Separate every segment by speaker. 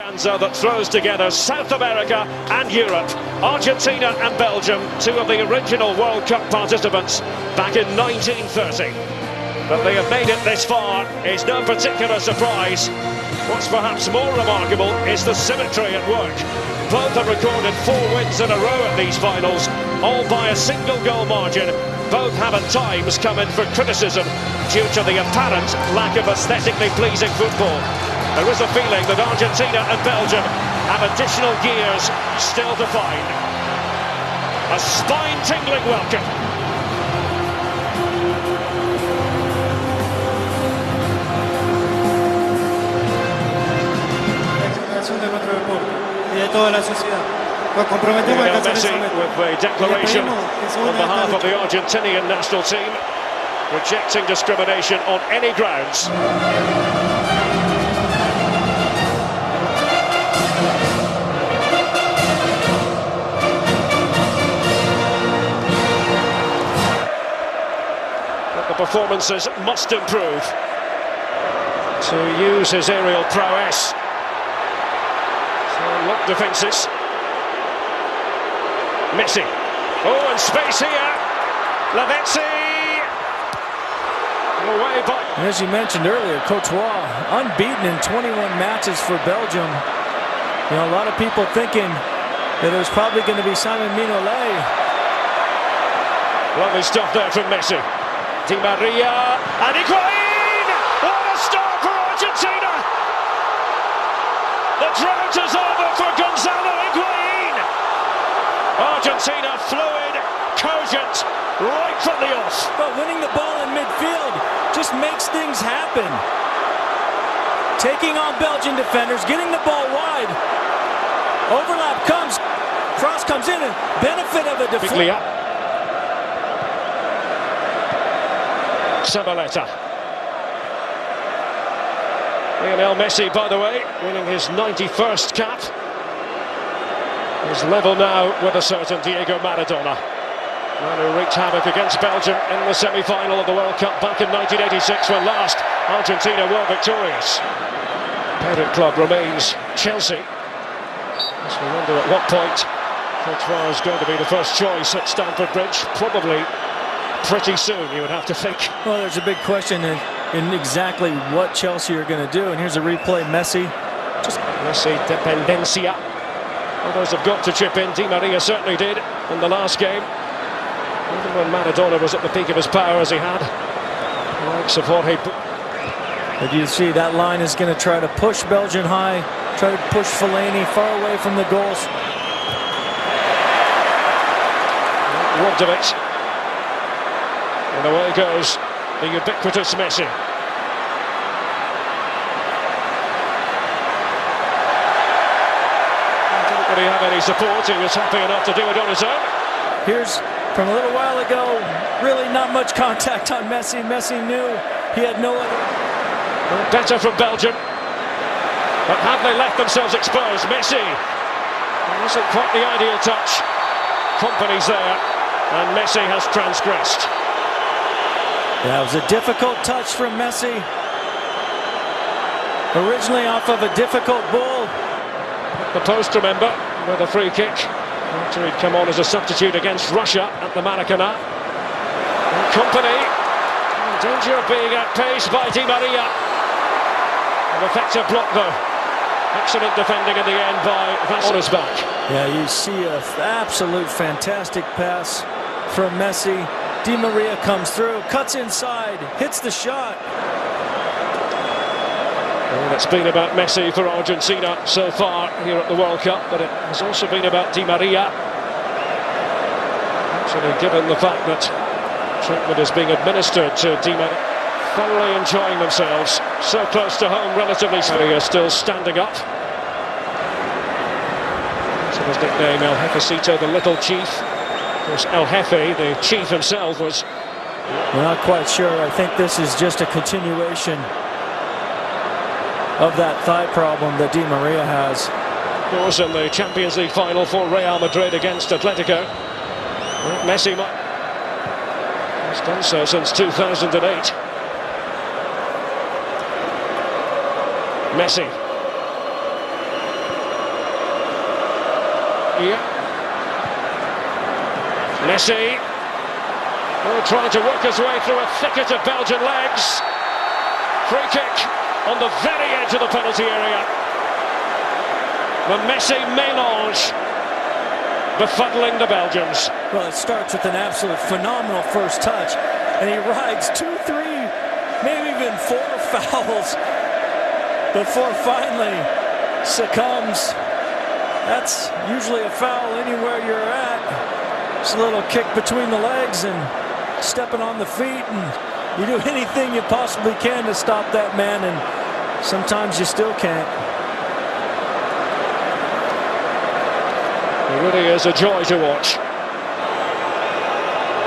Speaker 1: That throws together South America and Europe. Argentina and Belgium, two of the original World Cup participants back in 1930. That they have made it this far is no particular surprise. What's perhaps more remarkable is the symmetry at work. Both have recorded 4 wins in a row at these finals, all by a single goal margin. Both have at times come in for criticism due to the apparent lack of aesthetically pleasing football. There is a feeling that Argentina and Belgium have additional gears still to find. A spine-tingling welcome. Lionel Messi with a declaration on behalf of the Argentinian national team, rejecting discrimination on any grounds. But the performances must improve to use his aerial prowess. So lock defences. Messi. Oh, and space here. Messi. Away by.
Speaker 2: As you mentioned earlier, Courtois unbeaten in 21 matches for Belgium. You know, a lot of people thinking that it was probably going to be Simon Mignolet.
Speaker 1: Lovely stuff there from Messi. Di Maria and Higuain. What a start for Argentina. The drought is over for Gonzalo Higuain. Argentina fluid, cogent, right from the off.
Speaker 2: But winning the ball in midfield just makes things happen. Taking on Belgian defenders, getting the ball wide. Overlap comes, cross comes in, and benefit of a defender.
Speaker 1: Sabaleta. Lionel Messi, by the way, winning his 91st cap. He's level now with a certain Diego Maradona. Man who wreaked havoc against Belgium in the semi-final of the World Cup back in 1986 when last Argentina were victorious. Parent club remains Chelsea. As we wonder at what point Courtois is going to be the first choice at Stamford Bridge. Probably pretty soon, you would have to think.
Speaker 2: Well, there's a big question in exactly what Chelsea are going to do. And here's a replay. Messi.
Speaker 1: Messi dependencia. Others have got to chip in. Di Maria certainly did in the last game. Even when Maradona was at the peak of his power as he had. Likes of Jorge.
Speaker 2: But you see that line is going to try to push Belgium high, try to push Fellaini far away from the goals.
Speaker 1: Robbed of it. And away goes the ubiquitous Messi. Didn't really have any support. He was happy enough to do it on his own.
Speaker 2: Here's from a little while ago, really not much contact on Messi. Messi knew he had no other.
Speaker 1: Better from Belgium. But have they left themselves exposed? Messi. It wasn't quite the ideal touch. Company's there. And Messi has transgressed.
Speaker 2: That was a difficult touch from Messi. Originally off of a difficult ball.
Speaker 1: The post, remember, with a free kick. After he'd come on as a substitute against Russia at the Maracanã. And Company. In danger of being outpaced by Di Maria. An effective block though. Excellent defending in the end by on his back.
Speaker 2: Yeah, you see an absolute fantastic pass from Messi. Di Maria comes through, cuts inside, hits the shot.
Speaker 1: Well, it's been about Messi for Argentina so far here at the World Cup, but it has also been about Di Maria. Actually, given the fact that treatment is being administered to Di Maria, thoroughly enjoying themselves, so close to home, relatively speaking, still standing up. So his nickname, El Jefecito, the little chief. Of course, El Jefe, the chief himself, was...
Speaker 2: We're not quite sure. I think this is just a continuation of that thigh problem that Di Maria has.
Speaker 1: Of course, in the Champions League final for Real Madrid against Atletico. Well, Messi has done so since 2008. Messi. here. Messi. Oh, trying to work his way through a thicket of Belgian legs. Free kick on the very edge of the penalty area. The Messi mélange befuddling the Belgians.
Speaker 2: Well, it starts with an absolute phenomenal first touch, and he rides 2, 3, maybe even 4 fouls before finally succumbs. That's usually a foul anywhere you're at. Just a little kick between the legs and stepping on the feet, and you do anything you possibly can to stop that man, and sometimes you still can't.
Speaker 1: It really is a joy to watch.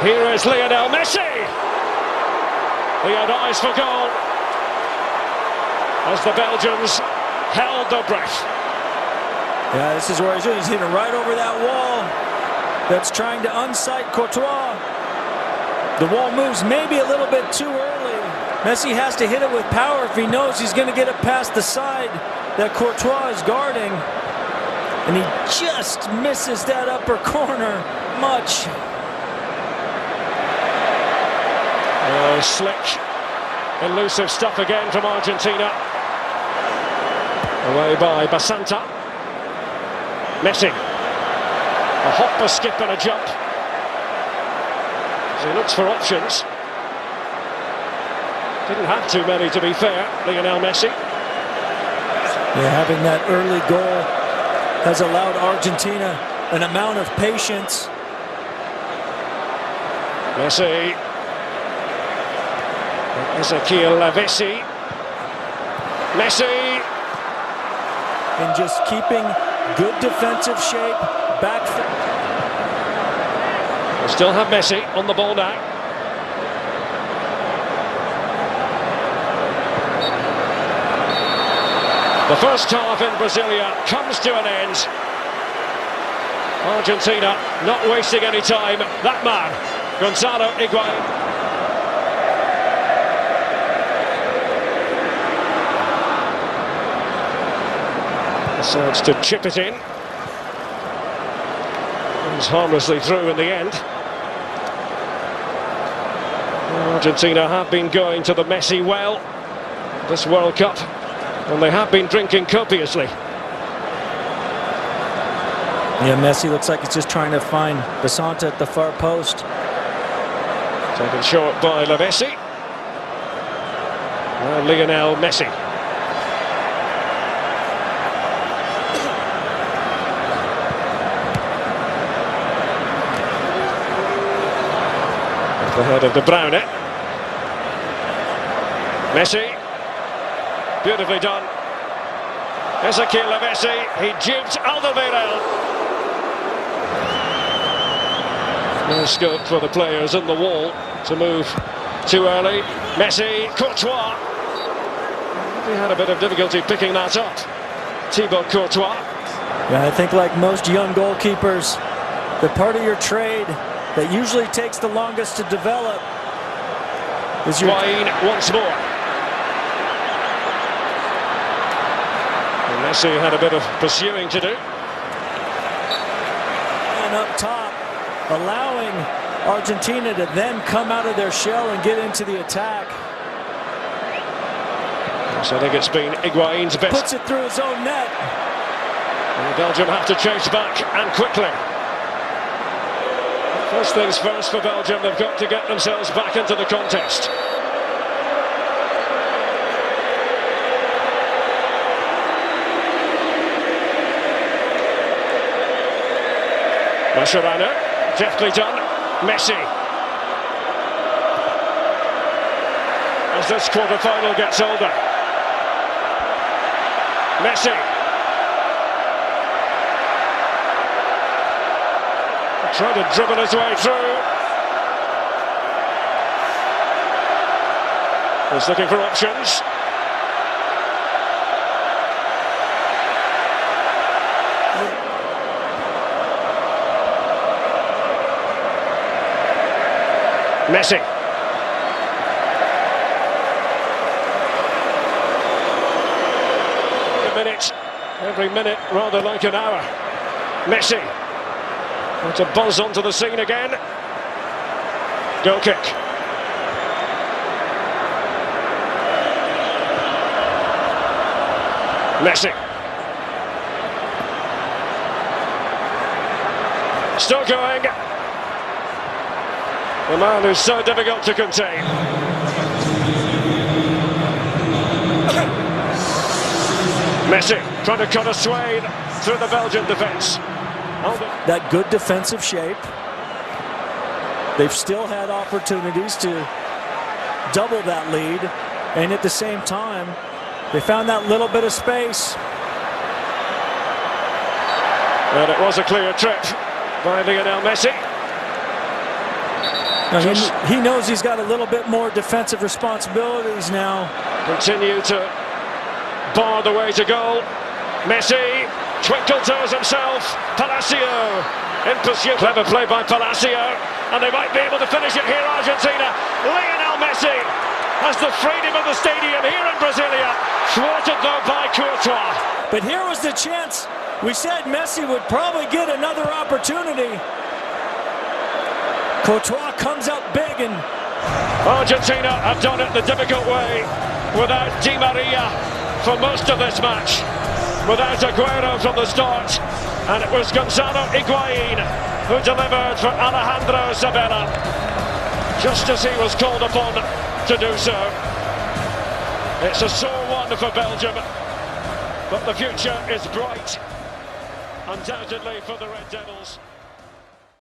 Speaker 1: Here is Lionel Messi. He had eyes for goal as the Belgians held their breath.
Speaker 2: Yeah, this is where he's doing. He's hitting right over that wall that's trying to unsight Courtois. The wall moves maybe a little bit too early. Messi has to hit it with power if he knows he's going to get it past the side that Courtois is guarding. And he just misses that upper corner much.
Speaker 1: Oh, slick, elusive stuff again from Argentina. Away by Basanta. Messi. A hop, a skip and a jump. As he looks for options. Didn't have too many, to be fair, Lionel Messi.
Speaker 2: Yeah, having that early goal has allowed Argentina an amount of patience.
Speaker 1: Messi. Ezequiel Lavesi. Messi.
Speaker 2: And just keeping good defensive shape back.
Speaker 1: We still have Messi on the ball now. The first half in Brasilia comes to an end. Argentina not wasting any time. That man, Gonzalo Higuain. Decides to chip it in. Comes harmlessly through in the end. Argentina have been going to the Messi well this World Cup, and they have been drinking copiously.
Speaker 2: Yeah, Messi looks like he's just trying to find Basanta at the far post.
Speaker 1: Taken short by Lavesi. Now Lionel Messi. The head of De Bruyne. Messi. Beautifully done. Ezequiel Messi. He duped Alderweireld. No scope for the players in the wall to move too early. Messi. Courtois. He had a bit of difficulty picking that up. Thibaut Courtois.
Speaker 2: Yeah, I think like most young goalkeepers, the part of your trade that usually takes the longest to develop is your...
Speaker 1: Higuain once more. And Messi had a bit of pursuing to do.
Speaker 2: And up top, allowing Argentina to then come out of their shell and get into the attack.
Speaker 1: So I think it's been Higuain's best.
Speaker 2: Puts it through his own net.
Speaker 1: And Belgium have to chase back, and quickly. First things first for Belgium, they've got to get themselves back into the contest. Mascherano, deftly done. Messi. As this quarter-final gets older. Messi. Trying to dribble his way through. He's looking for options. Messi. Every minute rather like an hour. Messi. To buzz onto the scene again. Goal kick. Messi. Still going. The man who's so difficult to contain. Messi trying to cut a swathe through the Belgian defence.
Speaker 2: That good defensive shape. They've still had opportunities to double that lead, and at the same time, they found that little bit of space.
Speaker 1: And it was a clear trip by Lionel Messi.
Speaker 2: He knows he's got a little bit more defensive responsibilities now.
Speaker 1: Continue to bar the way to goal. Messi, twinkle toes himself. Palacio in pursuit. Clever play by Palacio, and they might be able to finish it here, Argentina. Lionel Messi has the freedom of the stadium here in Brasilia, thwarted though by Courtois.
Speaker 2: But here was the chance. We said Messi would probably get another opportunity. Courtois comes out big, and
Speaker 1: Argentina have done it the difficult way, without Di Maria for most of this match, without Aguero from the start, and it was Gonzalo Higuain who delivered for Alejandro Sabella, just as he was called upon to do so. It's a sore one for Belgium, but the future is bright, undoubtedly, for the Red Devils.